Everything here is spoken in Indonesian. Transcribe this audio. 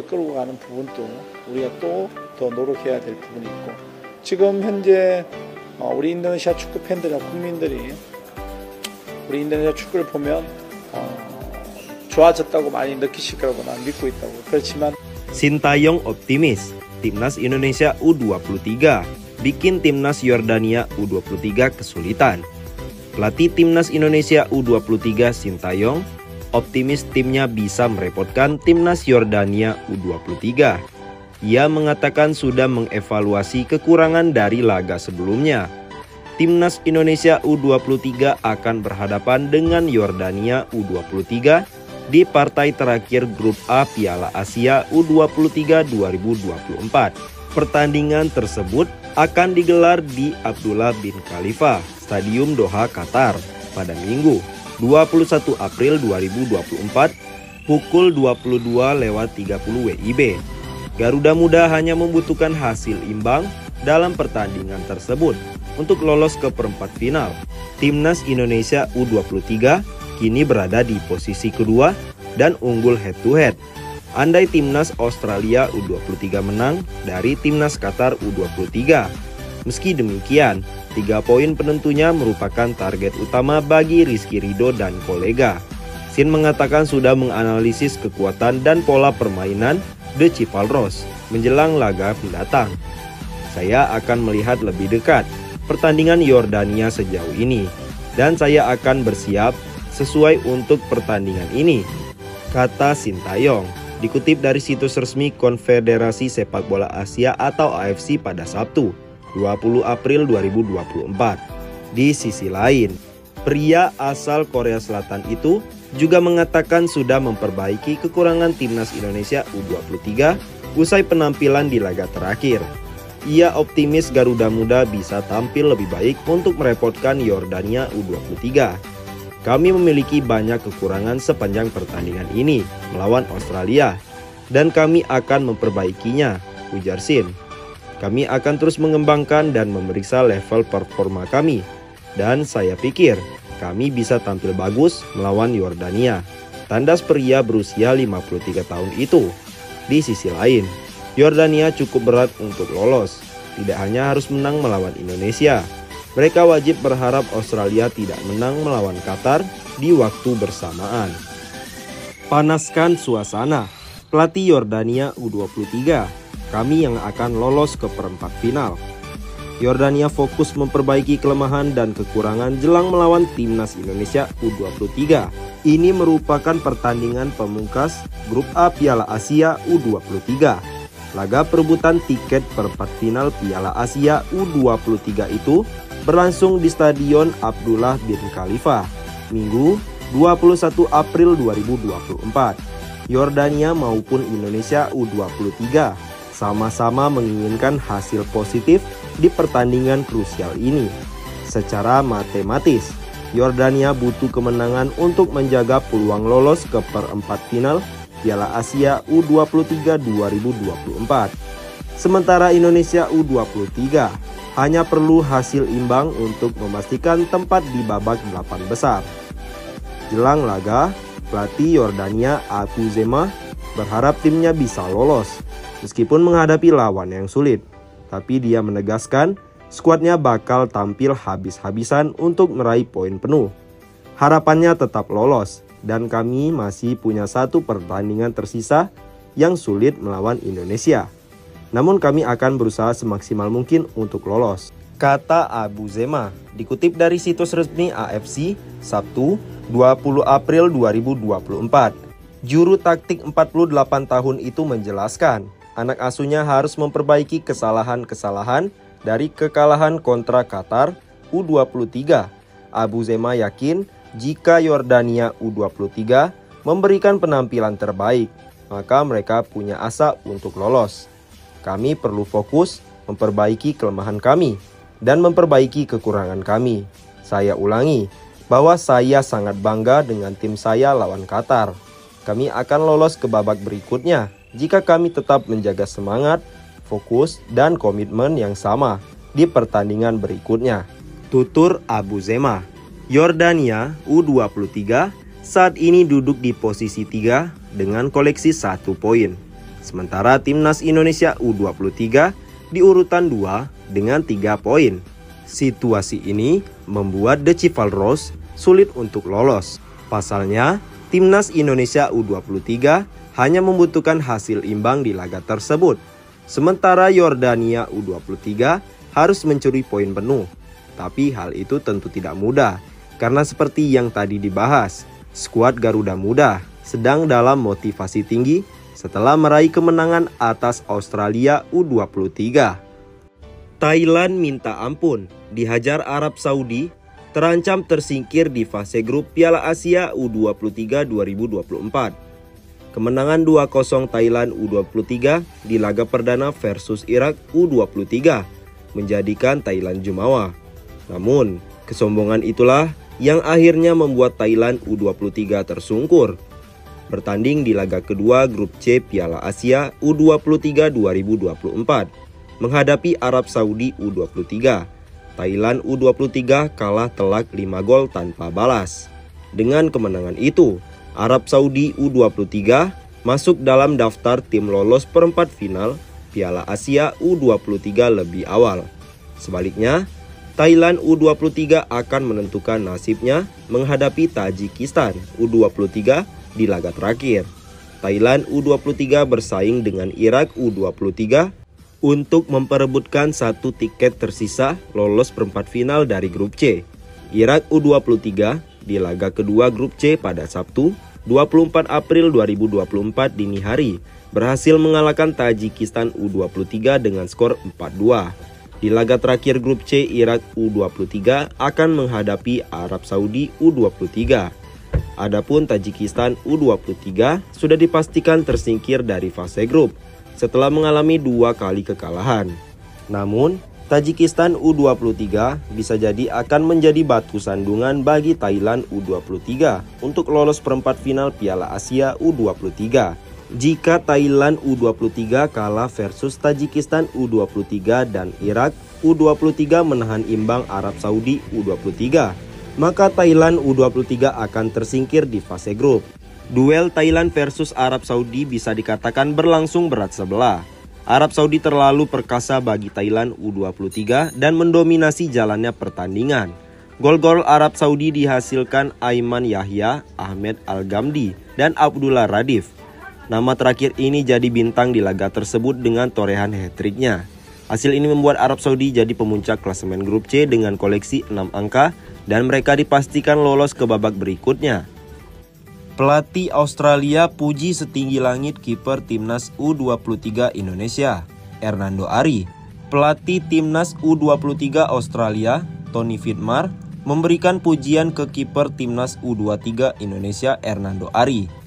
끌고 가는 부분도 우리가 또 더 노력해야 될 부분이 있고, 지금 현재 우리 인도네시아 축구 팬들이나 국민들이 우리 인도네시아 축구를 보면 좋아졌다고 많이 느끼실 거라고 난 믿고 있다고. 그렇지만 Sintayong optimis, Timnas Indonesia U23 bikin Timnas Yordania U23 kesulitan. Pelatih Timnas Indonesia U23 Sintayong optimis timnya bisa merepotkan Timnas Yordania U23. Ia mengatakan sudah mengevaluasi kekurangan dari laga sebelumnya. Timnas Indonesia U23 akan berhadapan dengan Yordania U23 di partai terakhir Grup A Piala Asia U23 2024. Pertandingan tersebut akan digelar di Abdullah bin Khalifa, Stadium Doha, Qatar pada Minggu 21 April 2024 pukul 22.30 WIB. Garuda Muda hanya membutuhkan hasil imbang dalam pertandingan tersebut untuk lolos ke perempat final. Timnas Indonesia U23 kini berada di posisi kedua dan unggul head to head. Andai Timnas Australia U23 menang dari Timnas Qatar U23. Meski demikian, 3 poin penentunya merupakan target utama bagi Rizky Ridho dan kolega. Sin mengatakan sudah menganalisis kekuatan dan pola permainan The Civalros menjelang laga mendatang. Saya akan melihat lebih dekat pertandingan Yordania sejauh ini, dan saya akan bersiap sesuai untuk pertandingan ini, kata Sintayong. Dikutip dari situs resmi Konfederasi Sepak Bola Asia atau AFC pada Sabtu, 20 April 2024. Di sisi lain, pria asal Korea Selatan itu juga mengatakan sudah memperbaiki kekurangan Timnas Indonesia U23 usai penampilan di laga terakhir. Ia optimis Garuda Muda bisa tampil lebih baik untuk merepotkan Yordania U23. Kami memiliki banyak kekurangan sepanjang pertandingan ini melawan Australia, dan kami akan memperbaikinya, ujar Sin. Kami akan terus mengembangkan dan memeriksa level performa kami, dan saya pikir kami bisa tampil bagus melawan Yordania, tandas pria berusia 53 tahun itu. Di sisi lain, Yordania cukup berat untuk lolos. Tidak hanya harus menang melawan Indonesia, mereka wajib berharap Australia tidak menang melawan Qatar di waktu bersamaan. Panaskan suasana. Pelatih Yordania U23, kami yang akan lolos ke perempat final. Yordania fokus memperbaiki kelemahan dan kekurangan jelang melawan Timnas Indonesia U23. Ini merupakan pertandingan pemungkas Grup A Piala Asia U23. Laga perebutan tiket perempat final Piala Asia U23 itu berlangsung di Stadion Abdullah bin Khalifa, Minggu 21 April 2024. Yordania maupun Indonesia U23 sama-sama menginginkan hasil positif di pertandingan krusial ini. Secara matematis, Yordania butuh kemenangan untuk menjaga peluang lolos ke perempat final Piala Asia U23 2024. Sementara Indonesia U23 hanya perlu hasil imbang untuk memastikan tempat di babak 8 besar. Jelang laga, pelatih Yordania Abu Zema berharap timnya bisa lolos meskipun menghadapi lawan yang sulit. Tapi dia menegaskan skuadnya bakal tampil habis-habisan untuk meraih poin penuh. Harapannya tetap lolos, dan kami masih punya 1 pertandingan tersisa yang sulit melawan Indonesia. Namun kami akan berusaha semaksimal mungkin untuk lolos, kata Abu Zema. Dikutip dari situs resmi AFC, Sabtu 20 April 2024. Juru taktik 48 tahun itu menjelaskan, anak asuhnya harus memperbaiki kesalahan-kesalahan dari kekalahan kontra Qatar U23. Abu Zema yakin jika Yordania U23 memberikan penampilan terbaik, maka mereka punya asa untuk lolos. Kami perlu fokus memperbaiki kelemahan kami dan memperbaiki kekurangan kami. Saya ulangi bahwa saya sangat bangga dengan tim saya lawan Qatar. Kami akan lolos ke babak berikutnya jika kami tetap menjaga semangat, fokus, dan komitmen yang sama di pertandingan berikutnya, tutur Abu Zema. Yordania U23 saat ini duduk di posisi 3 dengan koleksi 1 poin. Sementara timnas Indonesia U23 di urutan 2 dengan 3 poin. Situasi ini membuat The Chivalrous sulit untuk lolos. Pasalnya, timnas Indonesia U23 hanya membutuhkan hasil imbang di laga tersebut. Sementara Yordania U23 harus mencuri poin penuh. Tapi hal itu tentu tidak mudah, karena seperti yang tadi dibahas, skuad Garuda Muda sedang dalam motivasi tinggi setelah meraih kemenangan atas Australia U23. Thailand minta ampun, dihajar Arab Saudi, terancam tersingkir di fase grup Piala Asia U23 2024. Kemenangan 2-0 Thailand U23 di laga perdana versus Irak U23 menjadikan Thailand jumawa. Namun, kesombongan itulah yang akhirnya membuat Thailand U23 tersungkur. Bertanding di laga kedua grup C Piala Asia U23 2024 menghadapi Arab Saudi U23. Thailand U23 kalah telak 5 gol tanpa balas. Dengan kemenangan itu, Arab Saudi U23 masuk dalam daftar tim lolos perempat final Piala Asia U23 lebih awal. Sebaliknya, Thailand U23 akan menentukan nasibnya menghadapi Tajikistan U23 di laga terakhir. Thailand U23 bersaing dengan Irak U23 untuk memperebutkan satu tiket tersisa lolos perempat final dari grup C. Irak U23 di laga kedua grup C pada Sabtu 24 April 2024 dini hari berhasil mengalahkan Tajikistan U23 dengan skor 4-2. Di laga terakhir grup C, Irak U23 akan menghadapi Arab Saudi U23. Adapun Tajikistan U23 sudah dipastikan tersingkir dari fase grup setelah mengalami 2 kali kekalahan. Namun, Tajikistan U23 bisa jadi akan menjadi batu sandungan bagi Thailand U23 untuk lolos perempat final Piala Asia U23. Jika Thailand U23 kalah versus Tajikistan U23 dan Irak U23 menahan imbang Arab Saudi U23, maka Thailand U23 akan tersingkir di fase grup. Duel Thailand versus Arab Saudi bisa dikatakan berlangsung berat sebelah. Arab Saudi terlalu perkasa bagi Thailand U23 dan mendominasi jalannya pertandingan. Gol-gol Arab Saudi dihasilkan Aiman Yahya, Ahmed Al-Ghamdi, dan Abdullah Radif. Nama terakhir ini jadi bintang di laga tersebut dengan torehan hat-tricknya. Hasil ini membuat Arab Saudi jadi pemuncak klasemen grup C dengan koleksi 6 angka dan mereka dipastikan lolos ke babak berikutnya. Pelatih Australia puji setinggi langit kiper timnas U23 Indonesia, Hernando Ari. Pelatih timnas U23 Australia, Tony Vidmar, memberikan pujian ke kiper timnas U23 Indonesia, Hernando Ari.